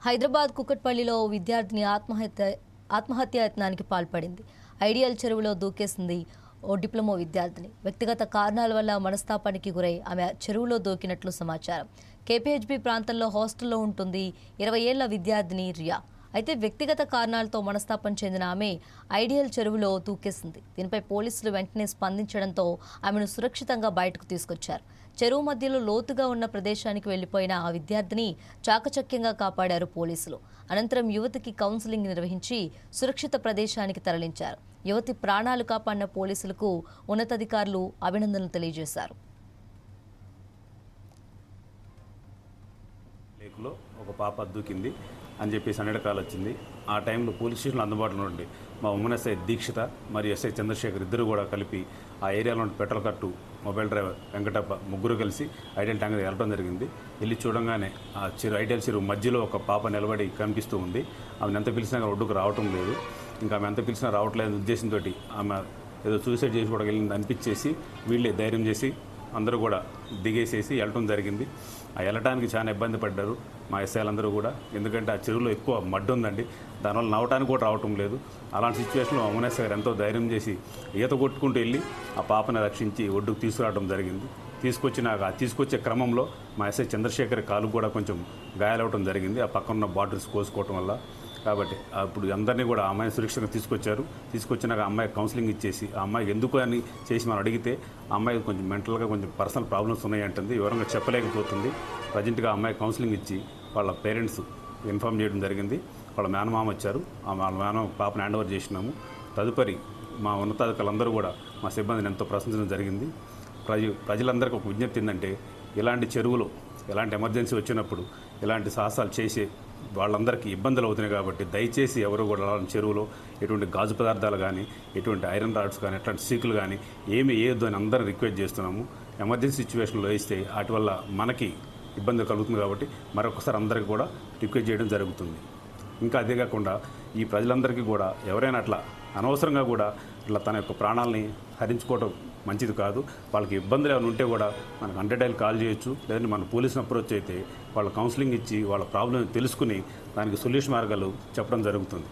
హైదరాబాద్ కుకట్పల్లిలో ఓ విద్యార్థిని ఆత్మహత్యాయత్నానికి పాల్పడింది. ఐడియల్ చెరువులో దూకేసింది ఓ డిప్లొమా విద్యార్థిని. వ్యక్తిగత కారణాల వల్ల మనస్తాపానికి గురై ఆమె చెరువులో దూకినట్లు సమాచారం. కేపీహెచ్బీ ప్రాంతంలో హాస్టల్లో ఉంటుంది 20 ఏళ్ల విద్యార్థిని రియా. అయితే వ్యక్తిగత కారణాలతో మనస్తాపం చెందిన ఆమె ఐడియల్ చెరువులో దూకేసింది. దీనిపై పోలీసులు వెంటనే స్పందించడంతో ఆమెను సురక్షితంగా బయటకు తీసుకొచ్చారు. చెరువు మధ్యలో లోతుగా ఉన్న ప్రదేశానికి వెళ్లిపోయిన ఆ విద్యార్థిని చాకచక్యంగా కాపాడారు పోలీసులు. అనంతరం యువతికి కౌన్సిలింగ్ నిర్వహించి సురక్షిత ప్రదేశానికి తరలించారు. యువతి ప్రాణాలు కాపాడిన పోలీసులకు ఉన్నతాధికారులు అభినందనలు తెలియజేశారు. లేకులో ఒక పాప దూకింది అని చెప్పేసి 100 కాల్ వచ్చింది. ఆ టైంలో పోలీస్ స్టేషన్లో అందుబాటులో ఉండి మా ఉమెన్ ఎస్ఐ దీక్షిత మరియు ఎస్ఐ చంద్రశేఖర్ ఇద్దరు కూడా కలిపి ఆ ఏరియాలో పెట్రోల్ కట్టు మొబైల్ డ్రైవర్ వెంకటప్ప ముగ్గురు కలిసి ఐడియల్ ట్యాంక్ వెళ్ళడం జరిగింది. వెళ్ళి చూడంగానే ఆ ఐడియల్ చెరువు మధ్యలో ఒక పాప నిలబడి కనిపిస్తూ ఉంది. ఆమెను ఎంత పిలిచినా ఒడ్డుకు రావటం లేదు. ఇంకా ఆమె ఎంత పిలిచినా రావట్లేదని ఉద్దేశంతో ఆమె ఏదో సూసైడ్ చేసి కూడా వెళ్ళింది అనిపించేసి వీళ్ళే ధైర్యం చేసి అందరూ కూడా దిగేసేసి వెళ్ళటం జరిగింది. ఆ వెళ్ళటానికి చాలా ఇబ్బంది పడ్డారు మా ఎస్ఐలందరూ కూడా. ఎందుకంటే ఆ చెరువులో ఎక్కువ మడ్డు ఉందండి. దానివల్ల నవ్వటానికి కూడా రావటం లేదు. అలాంటి సిచ్యువేషన్లో అమనేష్ గారు ఎంతో ధైర్యం చేసి ఈత కొట్టుకుంటూ వెళ్ళి ఆ పాపని రక్షించి ఒడ్డుకు తీసుకురావడం జరిగింది. తీసుకొచ్చే క్రమంలో మా ఎస్ఐ చంద్రశేఖర్ కాలు కూడా కొంచెం గాయాలవడం జరిగింది ఆ పక్కన బాటిల్స్ కోసుకోవటం వల్ల. కాబట్టి అప్పుడు అందరినీ కూడా ఆ అమ్మాయిని సురక్షితంగా తీసుకొచ్చినాక అమ్మాయి కౌన్సిలింగ్ ఇచ్చేసి ఆ అమ్మాయి ఎందుకు అని చేసి మనం అడిగితే ఆ అమ్మాయి కొంచెం మెంటల్గా కొంచెం పర్సనల్ ప్రాబ్లమ్స్ ఉన్నాయంటుంది. వివరంగా చెప్పలేకపోతుంది. ప్రజెంట్గా ఆ అమ్మాయి కౌన్సిలింగ్ ఇచ్చి వాళ్ళ పేరెంట్స్ ఇన్ఫామ్ చేయడం జరిగింది. వాళ్ళ మేనమామ వచ్చారు. వాళ్ళ మేనమామ పాపను హ్యాండ్ ఓవర్ చేసినాము. తదుపరి మా ఉన్నతాధికారులందరూ కూడా మా సిబ్బందిని ఎంతో ప్రశంసించడం జరిగింది. ప్రజలందరికీ ఒక విజ్ఞప్తి ఏంటంటే ఇలాంటి చెరువులో ఎలాంటి ఎమర్జెన్సీ వచ్చినప్పుడు ఇలాంటి సాహసాలు చేసే వాళ్ళందరికీ ఇబ్బందులు అవుతున్నాయి. కాబట్టి దయచేసి ఎవరు కూడా అలాంటి చెరువులో ఎటువంటి గాజు పదార్థాలు కానీ ఎటువంటి ఐరన్ రాడ్స్ కానీ ఎట్లాంటి సీకులు కానీ ఏమి వేయొద్దు అని అందరూ రిక్వెస్ట్ చేస్తున్నాము. ఎమర్జెన్సీ సిచ్యువేషన్లో వేస్తే వాటి వల్ల మనకి ఇబ్బంది కలుగుతుంది. కాబట్టి మరొకసారి అందరికీ కూడా రిక్వెస్ట్ చేయడం జరుగుతుంది. ఇంకా అదే కాకుండా ఈ ప్రజలందరికీ కూడా ఎవరైనా అట్లా అనవసరంగా కూడా ఇట్లా తన యొక్క ప్రాణాలని హరించుకోవడం మంచిది కాదు. వాళ్ళకి ఇబ్బందులు ఏమైనా ఉంటే కూడా మనకు 100 డైల్ కాల్ చేయొచ్చు. లేదంటే మన పోలీసుని అప్రోచ్ అయితే వాళ్ళ కౌన్సిలింగ్ ఇచ్చి వాళ్ళ ప్రాబ్లం తెలుసుకుని దానికి సొల్యూషన్ మార్గాలు చెప్పడం జరుగుతుంది.